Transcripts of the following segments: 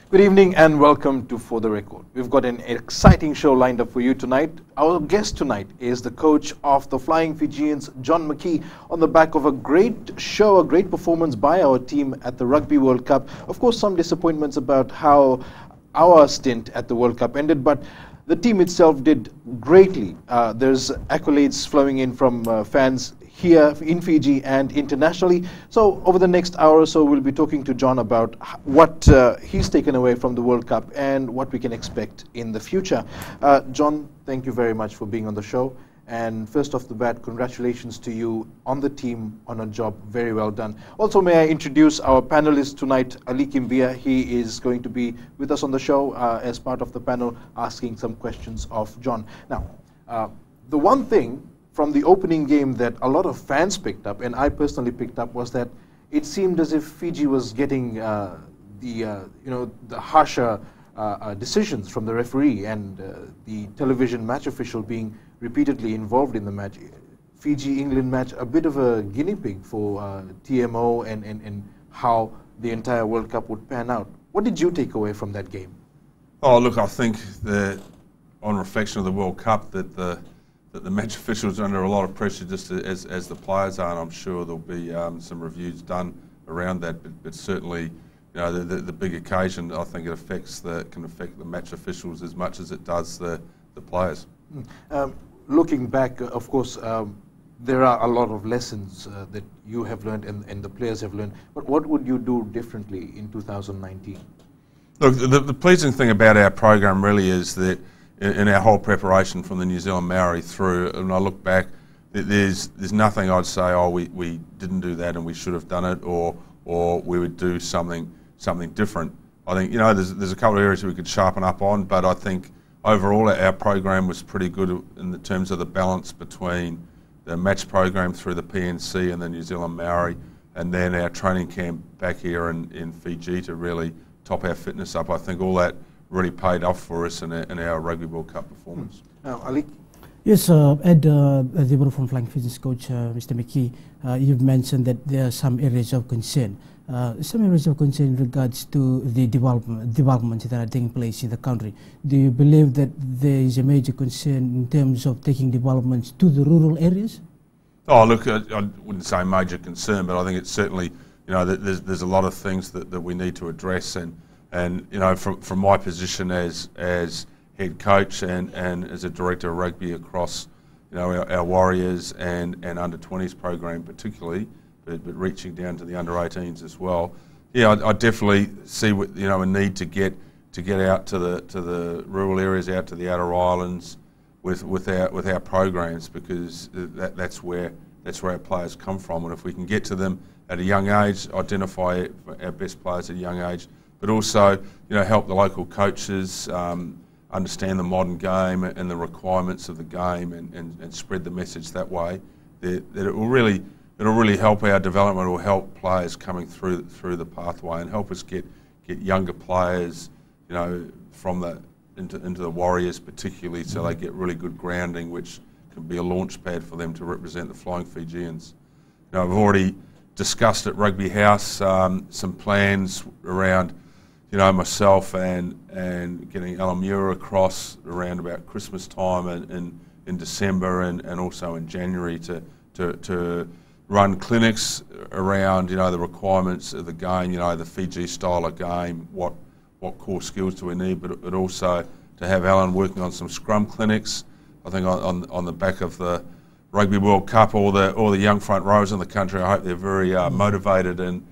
Good evening and welcome to For the Record. We've got an exciting show lined up for you tonight. Our guest tonight is the coach of the Flying Fijians, John Mckee, on the back of a great show, a great performance by our team at the Rugby World Cup. Of course, some disappointments about how our stint at the World Cup ended, but the team itself did greatly. There's accolades flowing in from fans here in Fiji and internationally. So over the next hour or so, we'll be talking to John about what he's taken away from the World Cup and what we can expect in the future. John, thank you very much for being on the show. And first off the bat, congratulations to you on the team, on a job very well done. Also, may I introduce our panelist tonight, Ali Kimbia. He is going to be with us on the show as part of the panel, asking some questions of John. Now, the one thing from the opening game that a lot of fans picked up, and I personally picked up, was that it seemed as if Fiji was getting the harsher decisions from the referee and the television match official being repeatedly involved in the match. Fiji-England match, a bit of a guinea pig for TMO and how the entire World Cup would pan out. What did you take away from that game? Oh, look, I think that on reflection of the World Cup that the match officials are under a lot of pressure just as the players are, and I'm sure there'll be some reviews done around that, but certainly the big occasion, I think it can affect the match officials as much as it does the players. Looking back, of course, there are a lot of lessons that you have learned and the players have learned, but what would you do differently in 2019? Look, the pleasing thing about our program really is that in our whole preparation from the New Zealand Maori through, and I look back, there's nothing I'd say, oh, we didn't do that and we should have done it, or we would do something different. I think there's a couple of areas we could sharpen up on, but I think overall our program was pretty good in the terms of the balance between the match program through the PNC and the New Zealand Maori, and then our training camp back here in Fiji to really top our fitness up. I think all that really paid off for us in our Rugby World Cup performance. Now, Ali? Yes, Ed, the from Flying Fijians coach, Mr. Mckee, you've mentioned that there are some areas of concern. Some areas of concern in regards to the developments that are taking place in the country. Do you believe that there is a major concern in terms of taking developments to the rural areas? Oh, look, I wouldn't say major concern, but I think it's certainly, that there's a lot of things that we need to address, and from my position as head coach and as a director of rugby across our Warriors and under 20s program particularly, but reaching down to the under 18s as well. Yeah, I definitely see a need to get out to the rural areas, out to the outer islands with our programs, because that's where our players come from, and if we can get to them at a young age, identify our best players at a young age, but also help the local coaches understand the modern game and the requirements of the game, and spread the message that way, that it'll really help our development. It will help players coming through the pathway and help us get younger players into the Warriors particularly, so they get really good grounding, which can be a launch pad for them to represent the Flying Fijians. I've already discussed at Rugby House some plans around myself and getting Alan Muir across around about Christmas time and in December and also in January to run clinics around the requirements of the game, the Fiji style of game, what core skills do we need, but also to have Alan working on some scrum clinics. I think on the back of the Rugby World Cup, all the young front rowers in the country, I hope they're very motivated and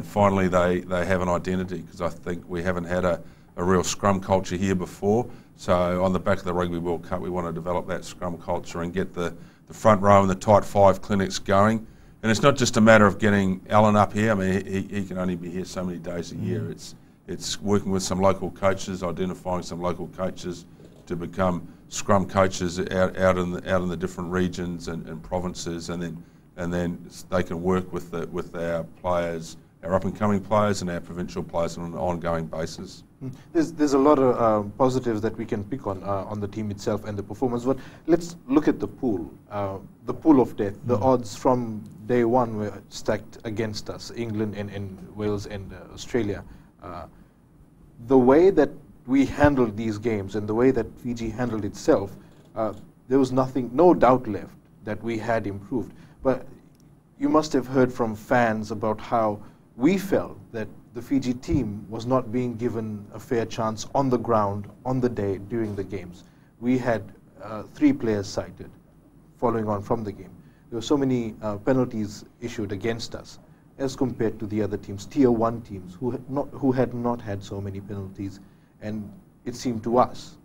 finally they have an identity, because I think we haven't had a real scrum culture here before. So on the back of the Rugby World Cup, we want to develop that scrum culture and get the front row and the tight five clinics going. And it's not just a matter of getting Alan up here. I mean, he can only be here so many days a year. It's working with some local coaches, identifying some local coaches to become scrum coaches out in the different regions and provinces, and then they can work with our players, our up and coming players and our provincial players on an ongoing basis. There's a lot of positives that we can pick on the team itself and the performance, but let's look at the pool of death. The odds from day one were stacked against us, England and Wales and Australia. the way that we handled these games and the way that Fiji handled itself, there was no doubt left that we had improved. But you must have heard from fans about how we felt that the Fiji team was not being given a fair chance on the ground, on the day, during the games. We had 3 players cited following on from the game. There were so many penalties issued against us as compared to the other teams, Tier 1 teams, who had not had so many penalties. And it seemed to us,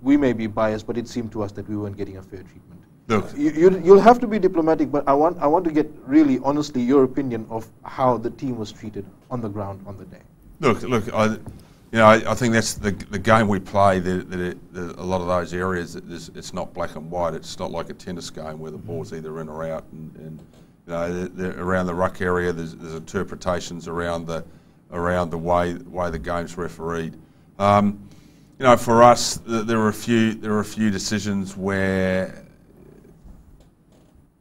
we may be biased, but it seemed to us that we weren't getting a fair treatment. Look, You'll have to be diplomatic, but I want to get really honestly your opinion of how the team was treated on the ground on the day. Look. I think that's the game we play. A lot of those areas, it's not black and white. It's not like a tennis game where the ball's either in or out. And around the ruck area, there's interpretations around the way the game's refereed. For us, there are a few decisions where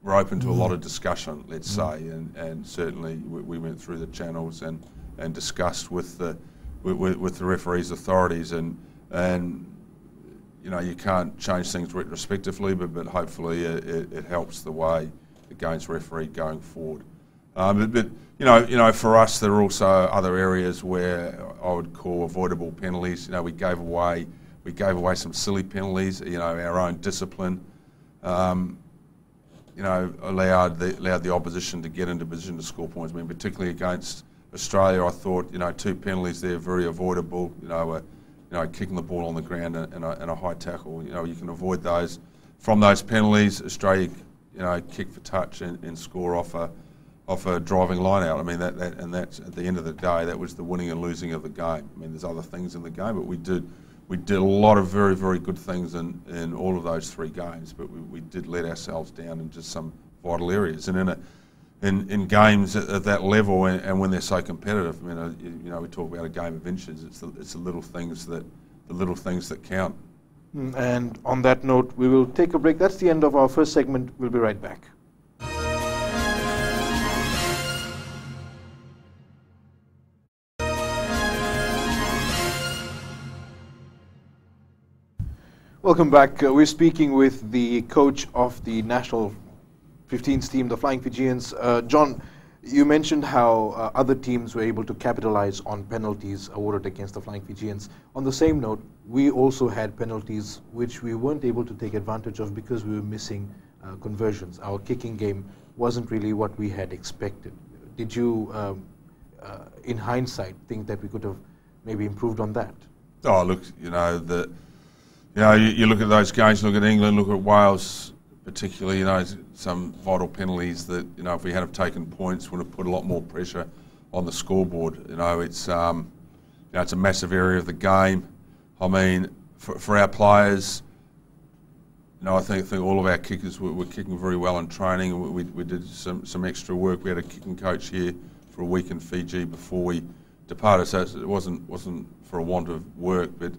we're open to a lot of discussion, let's say, and certainly we went through the channels and discussed with the referees' authorities, and you can't change things retrospectively, but hopefully it helps the way the game's refereed going forward. But for us, there are also other areas where I would call avoidable penalties. We gave away some silly penalties. Our own discipline. Allowed the opposition to get into position to score points. I mean, particularly against Australia, I thought 2 penalties there very avoidable. Kicking the ball on the ground and a high tackle. You can avoid those. From those penalties, Australia, kick for touch and score off a driving line out. I mean that's at the end of the day, that was the winning and losing of the game. I mean, there's other things in the game, but we did a lot of very, very good things in all of those 3 games, but we did let ourselves down in just some vital areas. And in games at that level, and when they're so competitive, I mean, we talk about a game of inches. It's the little things that count. And on that note, we will take a break. That's the end of our first segment. We'll be right back. Welcome back. We're speaking with the coach of the national 15s team, the Flying Fijians. John, you mentioned how other teams were able to capitalize on penalties awarded against the Flying Fijians. On the same note, we also had penalties which we weren't able to take advantage of because we were missing conversions. Our kicking game wasn't really what we had expected. Did you, in hindsight, think that we could have maybe improved on that? Oh, look, you look at those games, look at England, look at Wales, particularly, some vital penalties that, if we had have taken points, would have put a lot more pressure on the scoreboard. It's a massive area of the game. I mean, for our players, I think all of our kickers were kicking very well in training. We did some extra work. We had a kicking coach here for a week in Fiji before we departed, so it wasn't for a want of work, but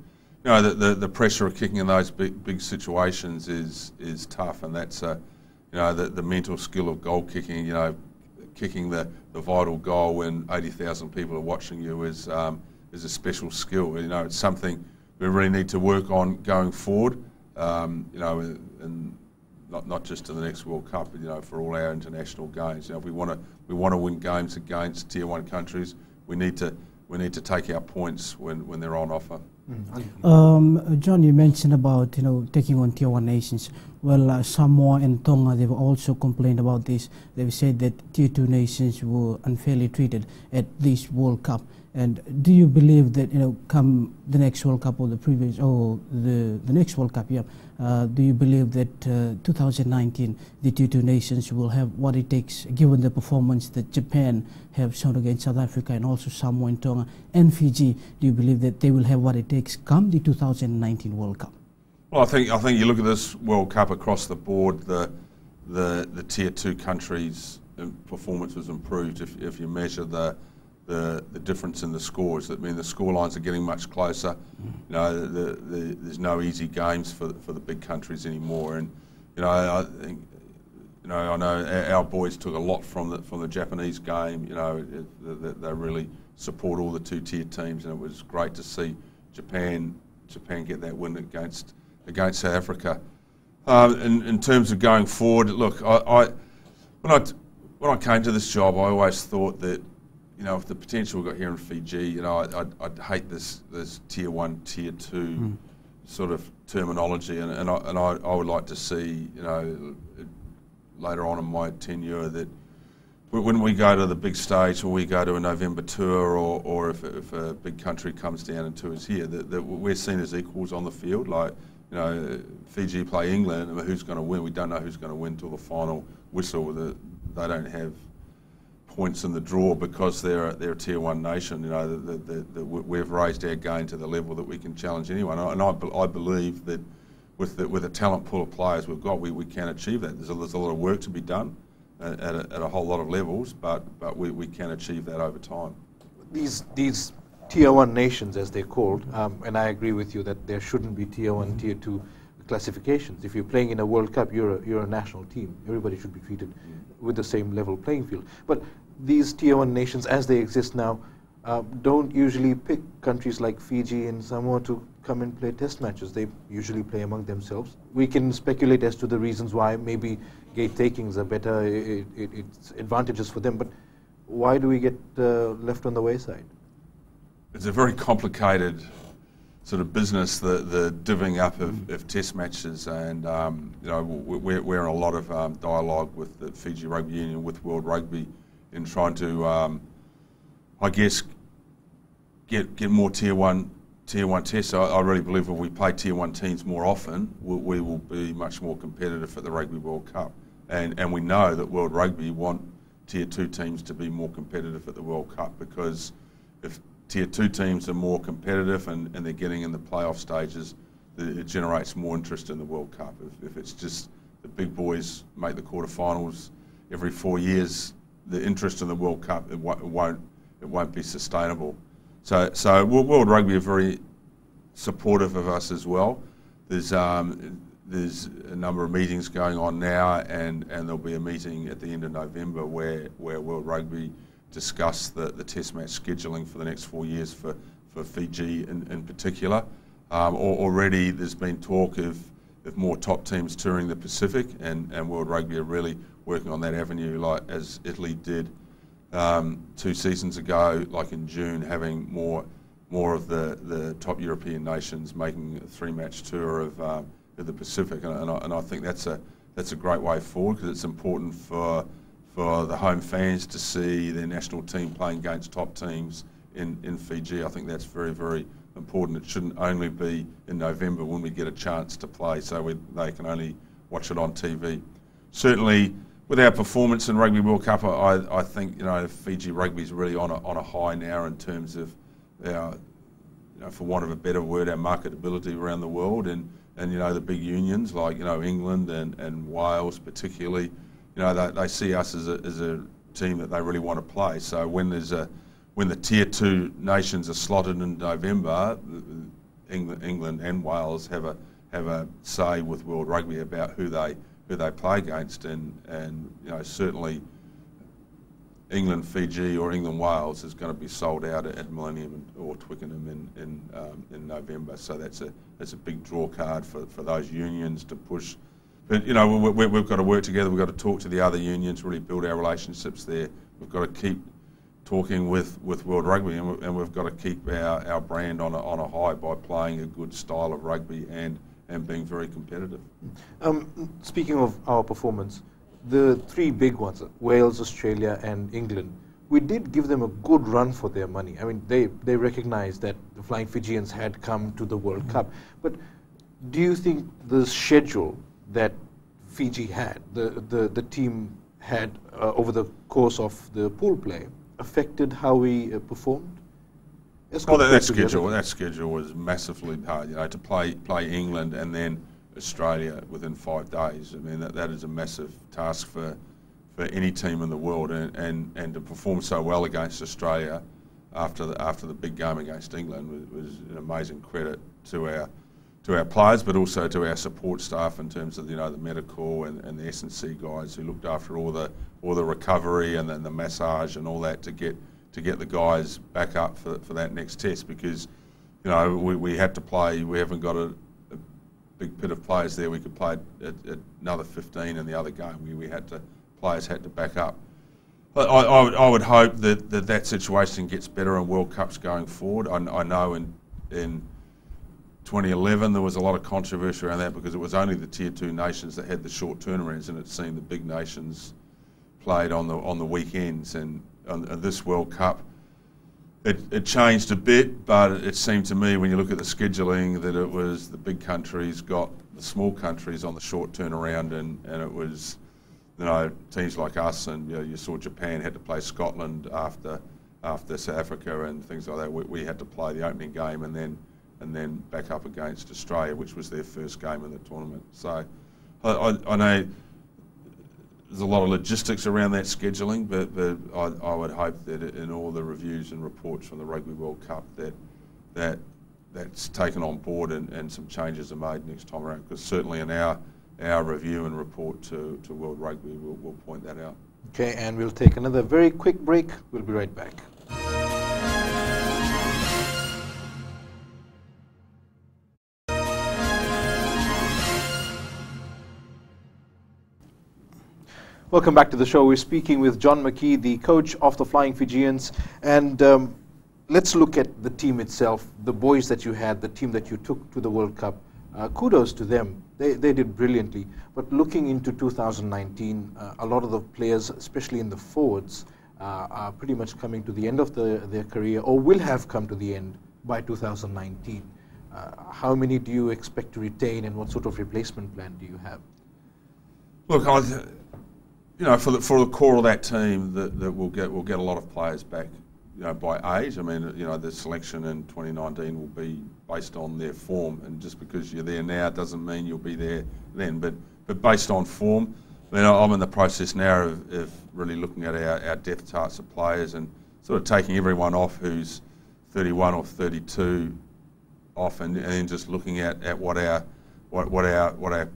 the pressure of kicking in those big situations is tough, and that's the mental skill of goal kicking. Kicking the vital goal when 80,000 people are watching you is a special skill. It's something we really need to work on going forward. And not just in the next World Cup, but for all our international games. If we want to win games against Tier 1 countries, we need to take our points when they're on offer. John, you mentioned about taking on Tier 1 nations. Well, Samoa and Tonga, they've also complained about this. They've said that Tier 2 nations were unfairly treated at this World Cup. And do you believe that come the next World Cup or the next World Cup, do you believe that 2019 the Tier 2 nations will have what it takes, given the performance that Japan have shown against South Africa and also Samoa and Tonga and Fiji? Do you believe that they will have what it takes come the 2019 World Cup? Well, I think you look at this World Cup across the board. The Tier 2 countries' performance was improved if you measure the difference in the scores. I mean, the score lines are getting much closer. There's no easy games for the big countries anymore. And I think I know our boys took a lot from the Japanese game. They really support all the two-tier teams, and it was great to see Japan get that win against South Africa. In terms of going forward, look, when I came to this job, I always thought that, you know, with the potential we've got here in Fiji, you know, I'd hate this tier 1, tier 2 sort of terminology, and I would like to see, you know, later on in my tenure that when we go to the big stage, or we go to a November tour, or if a big country comes down and tours here, that we're seen as equals on the field. Like, you know, Fiji play England, and who's going to win? We don't know who's going to win till the final whistle. They don't have points in the draw because they're a tier 1 nation. You know, we've raised our game to the level that we can challenge anyone, and I believe that with the talent pool of players we've got, we can achieve that. There's a lot of work to be done at a whole lot of levels, but we can achieve that over time. These tier 1 nations, as they're called, and I agree with you that there shouldn't be tier 1, tier 2 classifications. If you're playing in a World Cup, you're a national team. Everybody should be treated with the same level playing field. But these tier 1 nations, as they exist now, don't usually pick countries like Fiji and Samoa to come and play test matches. They usually play among themselves. We can speculate as to the reasons why. Maybe gate takings are better, it's advantages for them, but why do we get left on the wayside? It's a very complicated sort of business, the divvying up of test matches, and you know, we're in a lot of dialogue with the Fiji Rugby Union, with World Rugby, in trying to, I guess, get more tier 1 tests. I really believe if we play tier 1 teams more often, we will be much more competitive at the Rugby World Cup, and we know that World Rugby want tier 2 teams to be more competitive at the World Cup, because if tier 2 teams are more competitive and they're getting in the playoff stages, it generates more interest in the World Cup. If it's just the big boys make the quarterfinals every 4 years, the interest in the World Cup, it won't be sustainable. So World Rugby are very supportive of us as well. There's a number of meetings going on now, and there'll be a meeting at the end of November where World Rugby discuss the test match scheduling for the next 4 years for Fiji in particular. Already there's been talk of more top teams touring the Pacific, and World Rugby are really working on that avenue, like as Italy did 2 seasons ago, like in June, having more of the top European nations making a 3-match tour of the Pacific, and I think that's a great way forward, because it's important for the home fans to see their national team playing against top teams in Fiji. I think that's very, very important. It shouldn't only be in November when we get a chance to play, so they can only watch it on TV. Certainly, with our performance in Rugby World Cup, I think, you know, Fiji Rugby is really on a high now in terms of our, you know, for want of a better word, our marketability around the world, and you know, the big unions like, you know, England and Wales particularly, you know, they see us as a team that they really want to play. So when the tier 2 nations are slotted in November, England and Wales have a say with World Rugby about who they play against, and you know, certainly England Fiji or England Wales is going to be sold out at Millennium or Twickenham in November. So that's a big draw card for those unions to push. But you know, we've got to work together. We've got to talk to the other unions, really build our relationships there. We've got to keep talking with World Rugby, and we've got to keep our brand on a high by playing a good style of rugby and being very competitive. Speaking of our performance, the 3 big ones, Wales, Australia and England, we did give them a good run for their money. I mean, they recognized that the Flying Fijians had come to the World Cup. But do you think the schedule that Fiji had, the team had over the course of the pool play, affected how we performed? Well, that schedule was massively hard. You know, to play England and then Australia within 5 days. I mean, that is a massive task for any team in the world, and to perform so well against Australia after the big game against England was an amazing credit to our players, but also to our support staff in terms of, you know, the medical and the S&C guys who looked after all the recovery and then the massage and all that to to get the guys back up for that next test, because you know we had to play. We haven't got a big pit of players there. We could play at another 15 in the other game. Players had to back up. But I would hope that situation gets better in World Cups going forward. I know in 2011 there was a lot of controversy around that, because it was only the Tier 2 nations that had the short turnarounds, and it seemed the big nations played on the weekends. And on this World Cup, it changed a bit, but it seemed to me, when you look at the scheduling, that it was the big countries got the small countries on the short turnaround, and it was, you know, teams like us, and you know, you saw Japan had to play Scotland after South Africa and things like that. We had to play the opening game and then back up against Australia, which was their first game in the tournament. So I know there's a lot of logistics around that scheduling, but I would hope that in all the reviews and reports from the Rugby World Cup that's taken on board and some changes are made next time around, because certainly in our review and report to World Rugby we'll point that out. Okay, and we'll take another very quick break. We'll be right back. Welcome back to the show. We're speaking with John Mckee, the coach of the Flying Fijians, and let's look at the team itself, the boys that you had, the team that you took to the World Cup. Kudos to them. They did brilliantly. But looking into 2019, a lot of the players, especially in the forwards, are pretty much coming to the end of their career, or will have come to the end by 2019. How many do you expect to retain, and what sort of replacement plan do you have? Look, you know, for the core of that team, that we'll get a lot of players back, you know, by age. I mean, you know, the selection in 2019 will be based on their form, and just because you're there now doesn't mean you'll be there then. But based on form, I mean, I'm in the process now of really looking at our depth charts of players and sort of taking everyone off who's 31 or 32 off, and then just looking at what our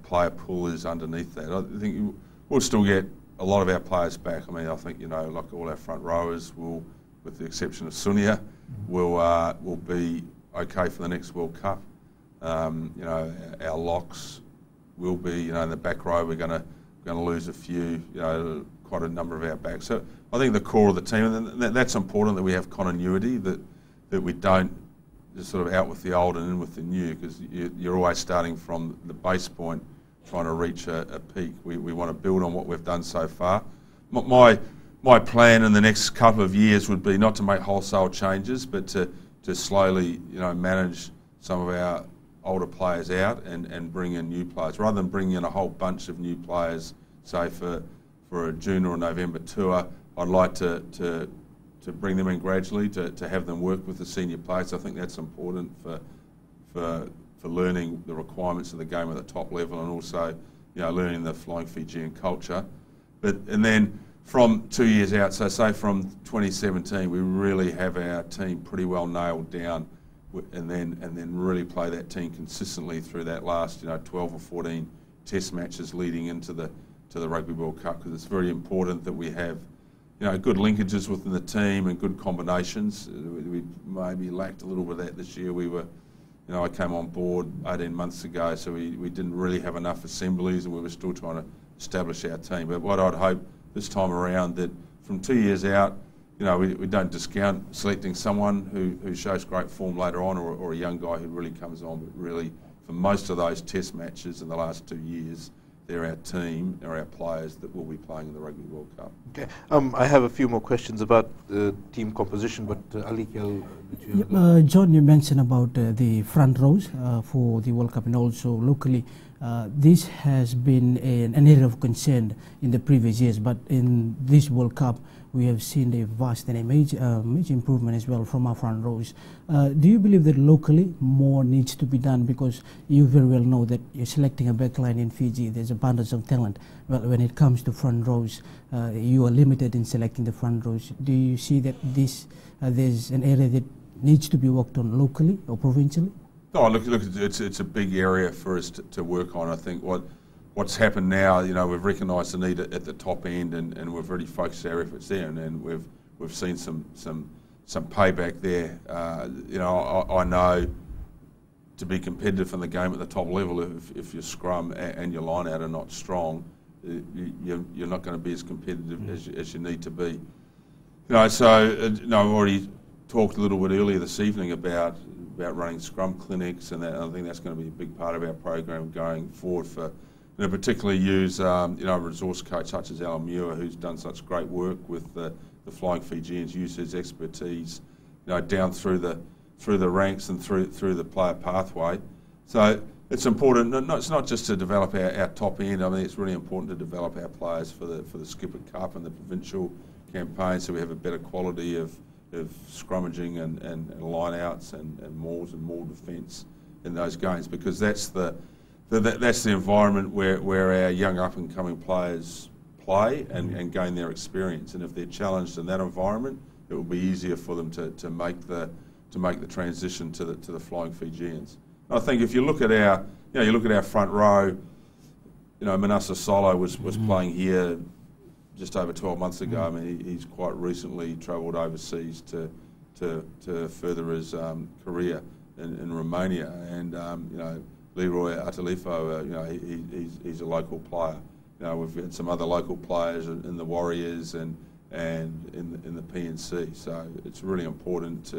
player pool is underneath that. I think we'll still get a lot of our players back. I mean, I think, you know, like all our front rowers will, with the exception of Sunia, will be okay for the next World Cup. You know, our locks will be, you know, in the back row we're going to lose a few, you know, quite a number of our backs. So I think the core of the team, and that's important, that we have continuity, that we don't just sort of out with the old and in with the new, because you're always starting from the base point, trying to reach a peak. We want to build on what we've done so far. My plan in the next couple of years would be not to make wholesale changes, but to slowly, you know, manage some of our older players out and bring in new players, rather than bring in a whole bunch of new players, say for a June or a November tour. I'd like to bring them in gradually, to have them work with the senior players. I think that's important for learning the requirements of the game at the top level, and also, you know, learning the Flying Fijian culture. And then from 2 years out, so say from 2017, we really have our team pretty well nailed down, and then really play that team consistently through that last, you know, 12 or 14 test matches leading into the Rugby World Cup, because it's very important that we have, you know, good linkages within the team and good combinations. We maybe lacked a little bit of that this year. You know, I came on board 18 months ago, so we didn't really have enough assemblies, and we were still trying to establish our team. But what I'd hope this time around, that from 2 years out, you know, we don't discount selecting someone who shows great form later on, or a young guy who really comes on, but really for most of those test matches in the last 2 years, they're our team, they're our players that will be playing in the Rugby World Cup. Okay. I have a few more questions about the team composition, but Ali, John, you mentioned about the front rows for the World Cup, and also locally. This has been an area of concern in the previous years, but in this World Cup, we have seen a vast and a major improvement as well from our front rows. Do you believe that locally more needs to be done? Because you very well know that you're selecting a backline in Fiji, there's abundance of talent. Well, when it comes to front rows, you are limited in selecting the front rows. Do you see that there's an area that needs to be worked on locally or provincially? Oh, look, it's a big area for us to work on. I think what's happened now, you know, we've recognised the need at the top end, and we've really focused our efforts there, and we've seen some some payback there. You know, I know to be competitive in the game at the top level, if your scrum and your line out are not strong, you're not going to be as competitive as you need to be. You know, so you know, I've already talked a little bit earlier this evening about running scrum clinics, and I think that's going to be a big part of our program going forward. For, you know, particularly use you know, a resource coach such as Alan Muir, who's done such great work with the Flying Fijians, use his expertise, you know, down through the ranks and through the player pathway. So it's important. It's not just to develop our top end. I mean, it's really important to develop our players for the Skipper Cup and the provincial campaign, so we have a better quality of scrummaging and line-outs and mauls and maul defence in those games, because that's the environment where our young up-and-coming players play and gain their experience. And if they're challenged in that environment, it will be easier for them to make the transition to the Flying Fijians. And I think if you look at our front row, you know, Manasa Solo was playing here just over 12 months ago. I mean, he's quite recently travelled overseas to further his career in Romania, and you know, Leroy Atalifo, you know, he's a local player. You know, we've had some other local players in the Warriors and in the PNC. So it's really important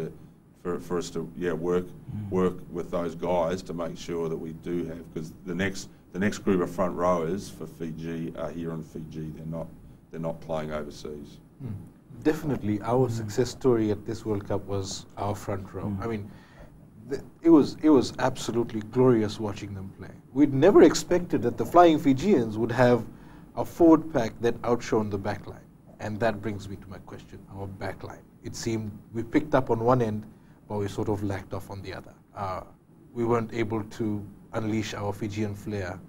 for us to work with those guys to make sure that we do have, because the next group of front rowers for Fiji are here in Fiji. They're not playing overseas. Definitely, our success story at this World Cup was our front row. I mean, it was absolutely glorious watching them play. We'd never expected that the Flying Fijians would have a forward pack that outshone the back line. And that brings me to my question, our back line. It seemed we picked up on one end, but we sort of lacked off on the other. We weren't able to unleash our Fijian flair,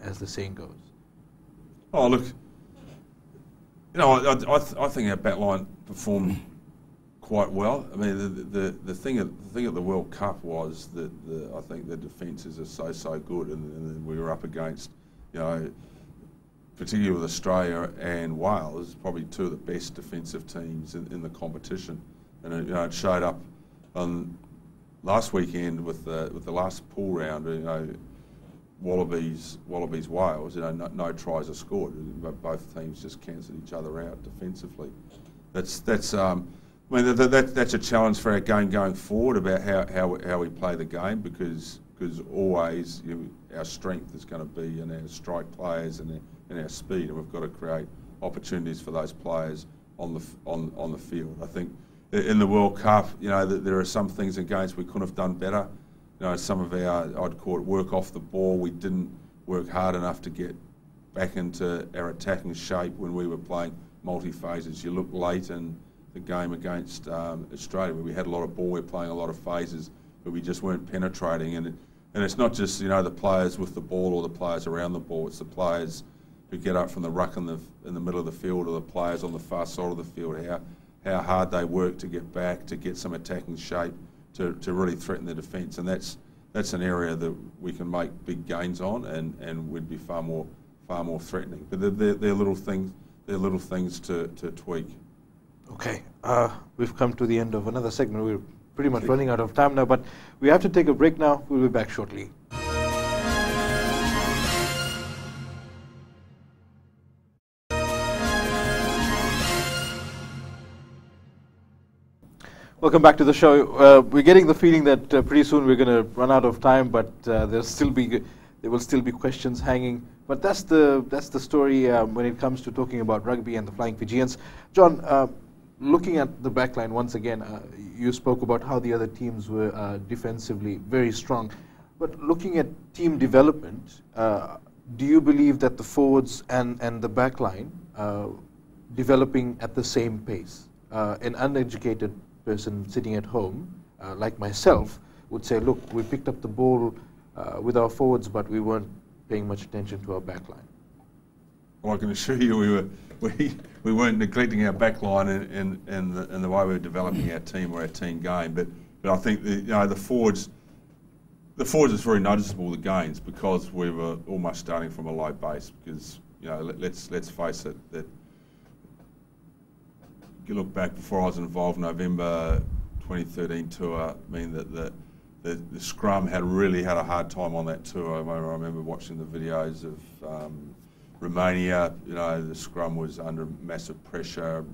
as the saying goes. Oh, look, you know, I think our back line performed quite well. I mean, the thing at the World Cup was that I think the defences are so good, and we were up against, you know, particularly with Australia and Wales, probably two of the best defensive teams in the competition, and you know, it showed up on last weekend with the last pool round. You know, Wallabies Wales. You know, no tries are scored, but both teams just cancelled each other out defensively. That's I mean, that's a challenge for our game going forward about how we play the game, because always, you know, our strength is going to be in our strike players and our speed, and we've got to create opportunities for those players on the field. I think in the World Cup, you know, there are some things in games we could have done better. You know, some of our, I'd call it, work off the ball. We didn't work hard enough to get back into our attacking shape when we were playing multi-phases. You look late in the game against Australia, where we had a lot of ball, we were playing a lot of phases, but we just weren't penetrating. And it's not just, you know, the players with the ball or the players around the ball. It's the players who get up from the ruck in the middle of the field, or the players on the far side of the field. How hard they work to get back, to get some attacking shape, to really threaten the defence, and that's an area that we can make big gains on, and would be far more threatening. But they're little things to tweak. Okay, we've come to the end of another segment. We're pretty much running out of time now, but we have to take a break now. We'll be back shortly. Welcome back to the show. We're getting the feeling that pretty soon we're going to run out of time, but there will still be questions hanging. But that's the story when it comes to talking about rugby and the Flying Fijians. John, looking at the backline once again, you spoke about how the other teams were defensively very strong. But looking at team development, do you believe that the forwards and the backline developing at the same pace? An uneducated person sitting at home, like myself, would say, look, we picked up the ball with our forwards, but we weren't paying much attention to our backline. Well, I can assure you we weren't neglecting our backline in the way we were developing our team or our team game. But I think the forwards is very noticeable, the gains, because we were almost starting from a low base. Because, you know, let's face it, that you look back before I was involved, November 2013 tour, I mean that the scrum really had a hard time on that tour. I remember watching the videos of Romania. You know, the scrum was under massive pressure,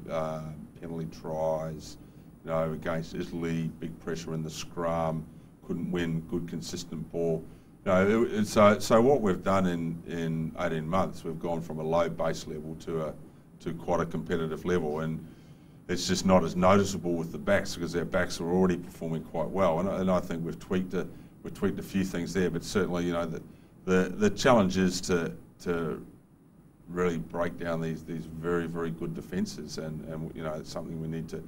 penalty tries. You know, against Italy, big pressure in the scrum, couldn't win good consistent ball. You know, so what we've done in 18 months, we've gone from a low base level to quite a competitive level, and it's just not as noticeable with the backs because our backs are already performing quite well. And I think we've tweaked a few things there, but certainly, you know, the challenge is to really break down these very, very good defences, and you know, it's something we need to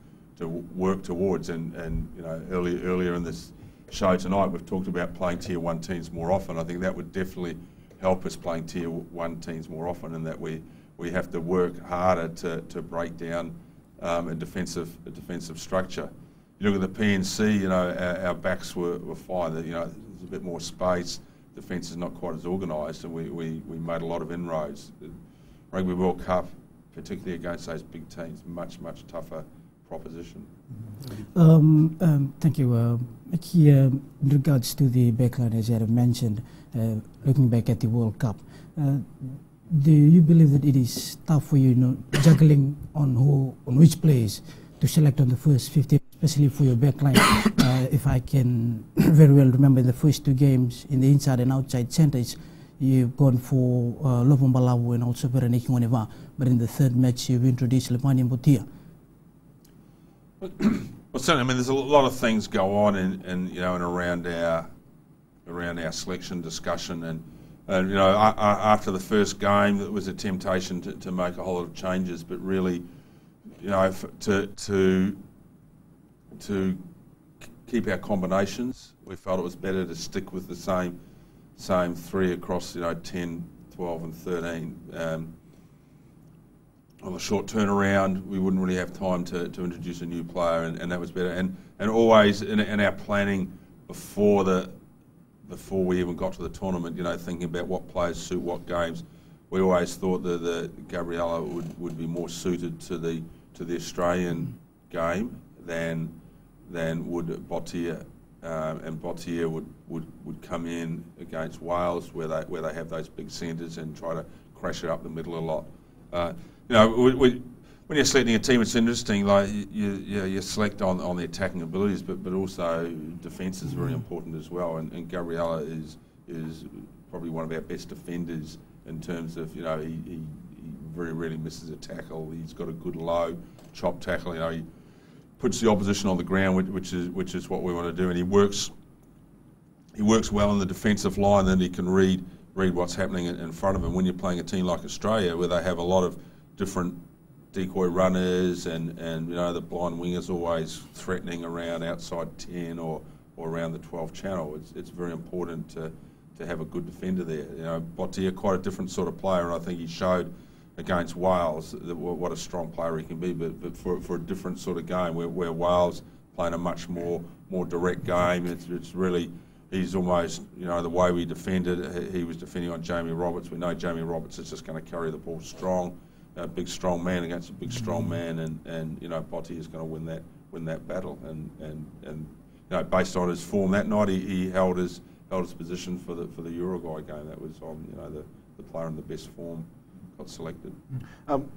work towards. And you know, earlier in this show tonight, we've talked about playing Tier 1 teams more often. I think that would definitely help us playing Tier 1 teams more often, and that we have to work harder to break down a defensive structure. You look at the PNC, you know, our backs were fine. You know, there's a bit more space. Defence is not quite as organised, and we made a lot of inroads. The Rugby World Cup, particularly against those big teams, much tougher proposition. Thank you, Mckee. In regards to the backline, as you have mentioned, looking back at the World Cup, do you believe that it is tough for you, juggling on which players to select on the first 50, especially for your backline? If I can very well remember, in the first two games, in the inside and outside centres, you've gone for Lovon Balawu and also Veroniki Ngoneva, but in the third match, you've introduced Lemani Mbotia. Well, certainly, I mean, there's a lot of things go on in you know, and around our selection discussion, and you know, after the first game, there was a temptation to make a whole lot of changes, but really, you know, to keep our combinations, we felt it was better to stick with the same three across, you know, 10, 12 and 13. On the short turnaround, we wouldn't really have time to introduce a new player, and that was better. And always in our planning before we even got to the tournament, you know, thinking about what players suit what games, we always thought that the Gabriella would be more suited to the Australian game than would Botia, and Botia would come in against Wales where they have those big centres and try to crash it up the middle a lot. You know, when you're selecting a team, it's interesting. Like you select on the attacking abilities, but also defence is very important as well. And Gabriella is probably one of our best defenders in terms of, you know, he very rarely misses a tackle. He's got a good low chop tackle. You know, he puts the opposition on the ground, which is what we want to do. And he works well in the defensive line. Then he can read what's happening in front of him. When you're playing a team like Australia, where they have a lot of different decoy runners and you know, the blind winger's always threatening around outside 10 or around the 12 channel. It's very important to have a good defender there. You know, Botia, quite a different sort of player, and I think he showed against Wales what a strong player he can be, but for a different sort of game where Wales playing a much more direct game. It's really, he's almost, you know, the way we defended, he was defending on Jamie Roberts. We know Jamie Roberts is just going to carry the ball strong. A big strong man against a big strong man, and you know, Botti is going to win that battle, and you know, based on his form that night, he held his position for the Uruguay game. That was on, you know, the player in the best form got selected.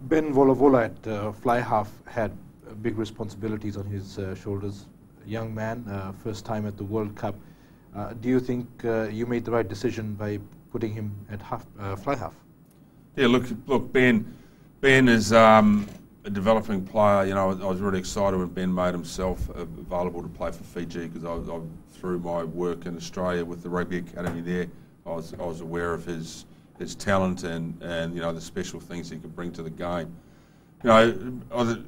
Ben Volavola at fly half had big responsibilities on his shoulders. Young man, first time at the World Cup. Do you think you made the right decision by putting him at fly half? Yeah, look, Ben is a developing player. You know, I was really excited when Ben made himself available to play for Fiji, because I through my work in Australia with the Rugby Academy there, I was aware of his talent and you know, the special things he could bring to the game. You know,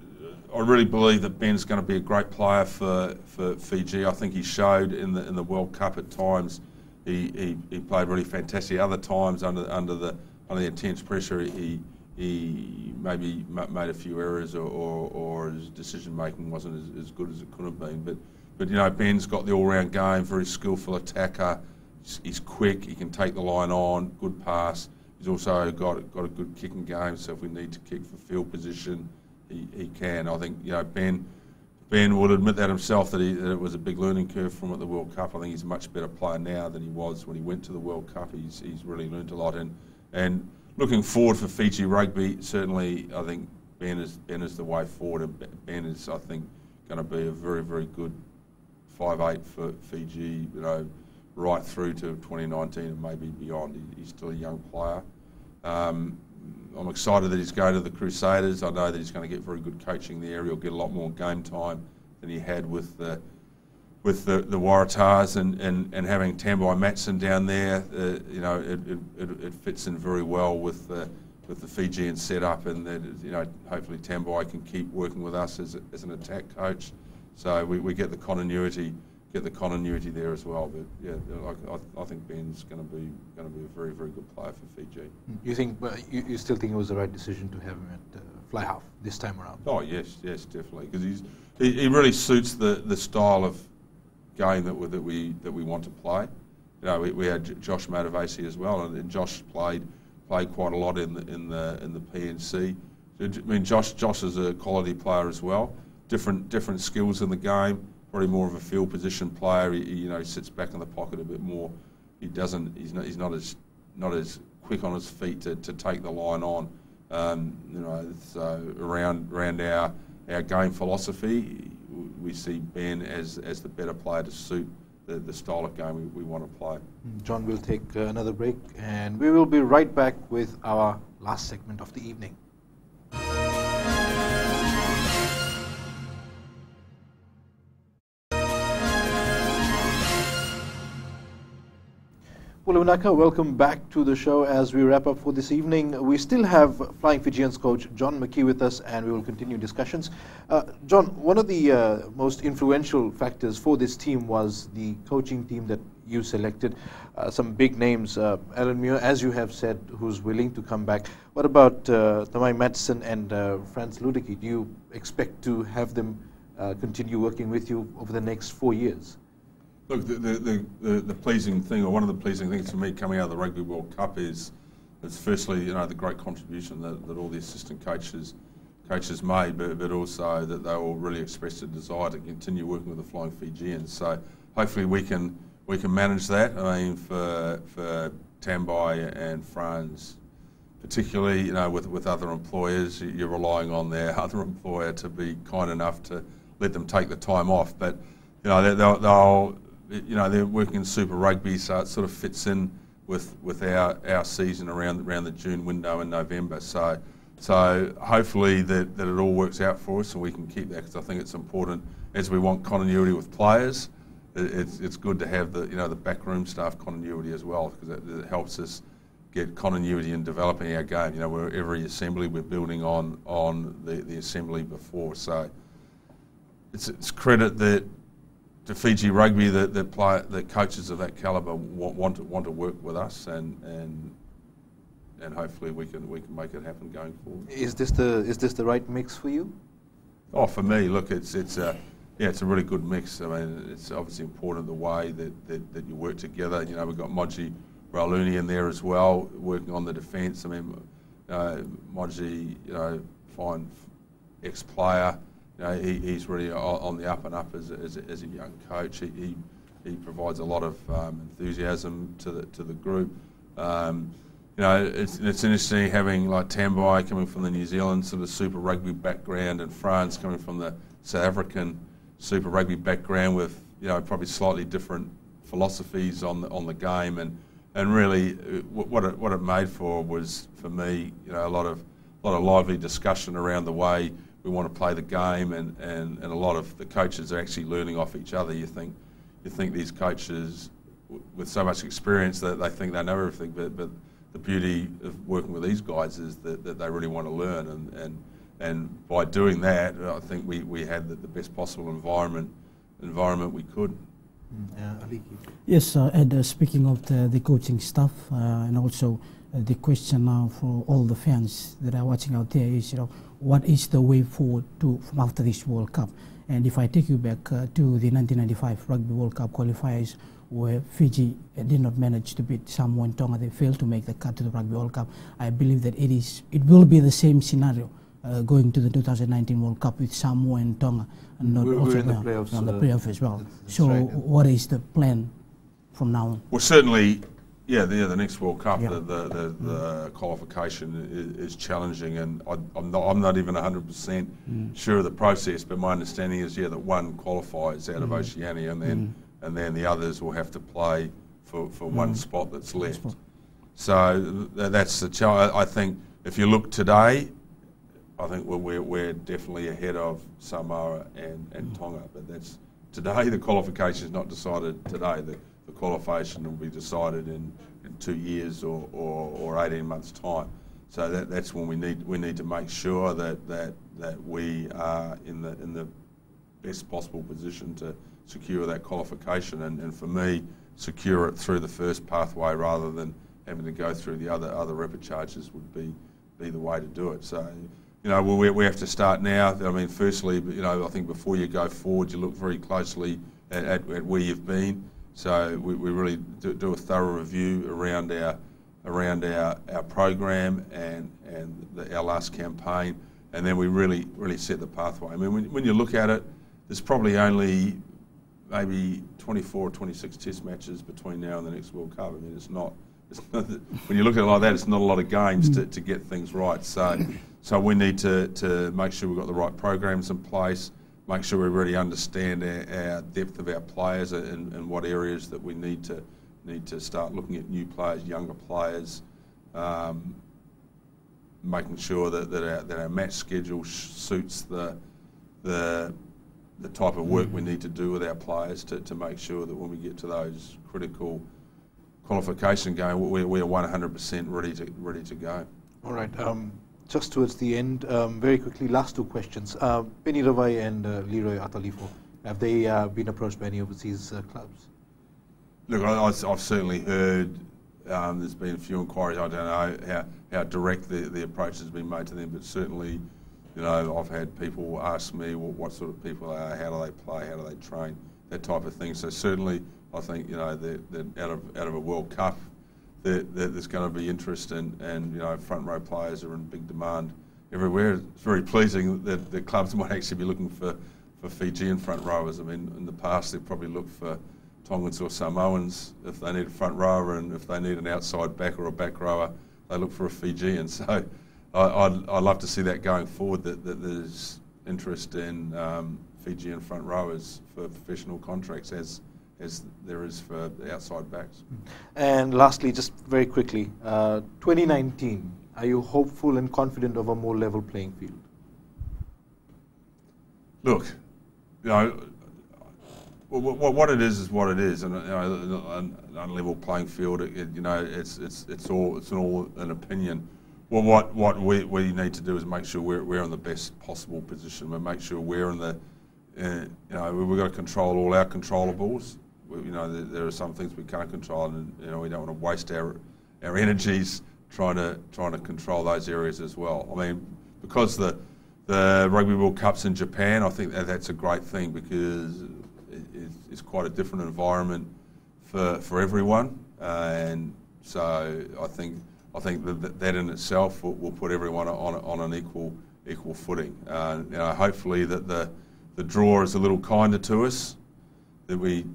I really believe that Ben's going to be a great player for Fiji. I think he showed in the World Cup at times. He played really fantastic. Other times under the intense pressure, he maybe made a few errors, or his decision making wasn't as good as it could have been. But you know, Ben's got the all-round game, very skillful attacker. He's quick. He can take the line on. Good pass. He's also got a good kicking game. So if we need to kick for field position, he can. I think Ben will admit that himself, that it was a big learning curve from at the World Cup. I think he's a much better player now than he was when he went to the World Cup. He's really learned a lot, and looking forward for Fiji rugby, certainly I think Ben is the way forward, and Ben is, I think, going to be a very, very good 5'8" for Fiji, right through to 2019 and maybe beyond. He's still a young player. I'm excited that he's going to the Crusaders. I know that he's going to get very good coaching there. He'll get a lot more game time than he had with the Waratahs, and having Tambai Matson down there, it fits in very well with the Fijian setup, and that hopefully Tambai can keep working with us as an attack coach, so we get the continuity there as well. But yeah, I think Ben's going to be a very, very good player for Fiji. You think? You still think it was the right decision to have him at fly half this time around? Oh yes, definitely, because he really suits the style of game that we want to play. We had Josh Matavesi as well, and Josh played quite a lot in the PNC. I mean, Josh is a quality player as well. Different skills in the game. Probably more of a field position player. He sits back in the pocket a bit more. He's not as quick on his feet to take the line on. So around our game philosophy, we see Ben as the better player to suit the style of game we want to play. John, we'll take another break, and we will be right back with our last segment of the evening. Pulunaka, welcome back to the show. As we wrap up for this evening, we still have Flying Fijians coach John Mckee with us, and we will continue discussions. John, one of the most influential factors for this team was the coaching team that you selected. Some big names, Alan Muir, as you have said, who's willing to come back. What about Tamai Matson and Franz Ludeke? Do you expect to have them continue working with you over the next 4 years? Look, the pleasing thing, or one of the pleasing things for me coming out of the Rugby World Cup is firstly, the great contribution that all the assistant coaches made, but also that they all really expressed a desire to continue working with the Flying Fijians. So hopefully we can manage that. I mean, for Tambai and Franz, particularly, with other employers, you're relying on their other employer to be kind enough to let them take the time off. But they're working in Super Rugby, so it sort of fits in with our season around the June window in November. So hopefully that it all works out for us and we can keep that, because I think it's important, as we want continuity with players. It's good to have the backroom staff continuity as well, because it helps us get continuity in developing our game. Where every assembly we're building on the assembly before. So it's credit that to Fiji Rugby that coaches of that calibre want to work with us, and hopefully we can make it happen going forward. Is this the right mix for you? Oh, for me, look, it's a really good mix. I mean, it's obviously important the way that you work together. We've got Mckee Rauluni in there as well, working on the defence. I mean, Mckee, fine ex-player. He's really on the up and up as a young coach. He provides a lot of enthusiasm to the group. It's interesting having like Tambai coming from the New Zealand sort of Super Rugby background, and Franz coming from the South African Super Rugby background with probably slightly different philosophies on the game, and really what it made for was, for me, a lot of lively discussion around the way we want to play the game, and a lot of the coaches are actually learning off each other. You think these coaches with so much experience that they think they know everything, but the beauty of working with these guys is that they really want to learn, and by doing that, I think we had the best possible environment we could. Yes, Ed, speaking of the coaching staff, and also the question now for all the fans that are watching out there is, what is the way forward from after this World Cup? And if I take you back to the 1995 Rugby World Cup qualifiers, where Fiji did not manage to beat Samoa and Tonga, they failed to make the cut to the Rugby World Cup. I believe that it will be the same scenario going to the 2019 World Cup with Samoa and Tonga, and not We're in the playoffs, on the playoff as well. That's So, right. what is the plan from now on? Well, certainly, yeah, the next World Cup, Yeah. the qualification is challenging, and I'm not even 100% sure of the process. But my understanding is, that one qualifies out of Oceania, and then the others will have to play for one spot that's left. So that's the challenge. I think if you look today, I think we're definitely ahead of Samoa and Tonga. But that's today. The qualification is not decided today. The qualification will be decided in 2 years or 18 months' time. So that's when we need to make sure that we are in the best possible position to secure that qualification, and for me, secure it through the first pathway rather than having to go through the other repechage would be the way to do it. So, we have to start now. I mean, firstly, I think before you go forward, you look very closely at where you've been. So we really do a thorough review around our program and our last campaign, and then we really set the pathway. I mean, when you look at it, there's probably only maybe 24 or 26 test matches between now and the next World Cup. I mean, it's not when you look at it like that, it's not a lot of games to get things right. So we need to make sure we've got the right programs in place, make sure we really understand our depth of our players and what areas that we need to start looking at new players, younger players, making sure that our match schedule suits the type of work we need to do with our players to make sure that when we get to those critical qualification game, we're 100% ready to go. All right. Just towards the end, very quickly, last two questions. Penny Ravai and Leroy Atalifo, have they been approached by any overseas clubs? Look, I've certainly heard there's been a few inquiries. I don't know how direct the approach has been made to them, but certainly, I've had people ask me, well, what sort of people are, how do they play, how do they train, that type of thing. So certainly, I think that out of a World Cup, there's going to be interest, and front row players are in big demand everywhere. It's very pleasing that the clubs might actually be looking for Fijian front rowers. I mean, in the past they've probably looked for Tongans or Samoans if they need a front rower, and if they need an outside back or a back rower, they look for a Fijian. So I'd love to see that going forward, that there's interest in Fijian front rowers for professional contracts as there is for the outside backs. And lastly, just very quickly, 2019, are you hopeful and confident of a more level playing field? Look, what it is what it is, and an unlevel playing field. It's all an opinion. Well, what we need to do is make sure we're in the best possible position. We make sure we're in the we've got to control all our controllables. There are some things we can't control, and we don't want to waste our energies trying to control those areas as well. I mean, because the Rugby World Cup's in Japan, I think that's a great thing, because it's quite a different environment for everyone, and so I think that in itself will put everyone on an equal footing. Hopefully that the draw is a little kinder to us, that we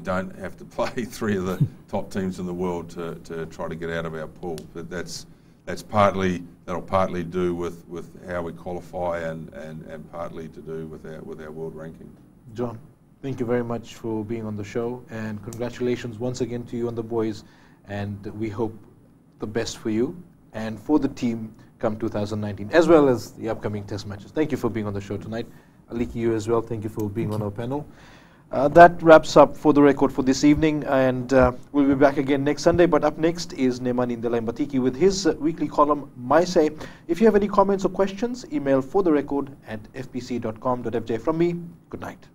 don't have to play three of the top teams in the world to try to get out of our pool. But that'll partly do with how we qualify, and partly to do with our world ranking. John, thank you very much for being on the show, and congratulations once again to you and the boys, and we hope the best for you and for the team come 2019, as well as the upcoming test matches. Thank you for being on the show tonight. Aliki, you as well, thank you for being on our panel. That wraps up For the Record for this evening, and we'll be back again next Sunday. But up next is Nemani Ndelaimbati with his weekly column, My Say. If you have any comments or questions, email fortherecord@fbc.com.fj. From me, good night.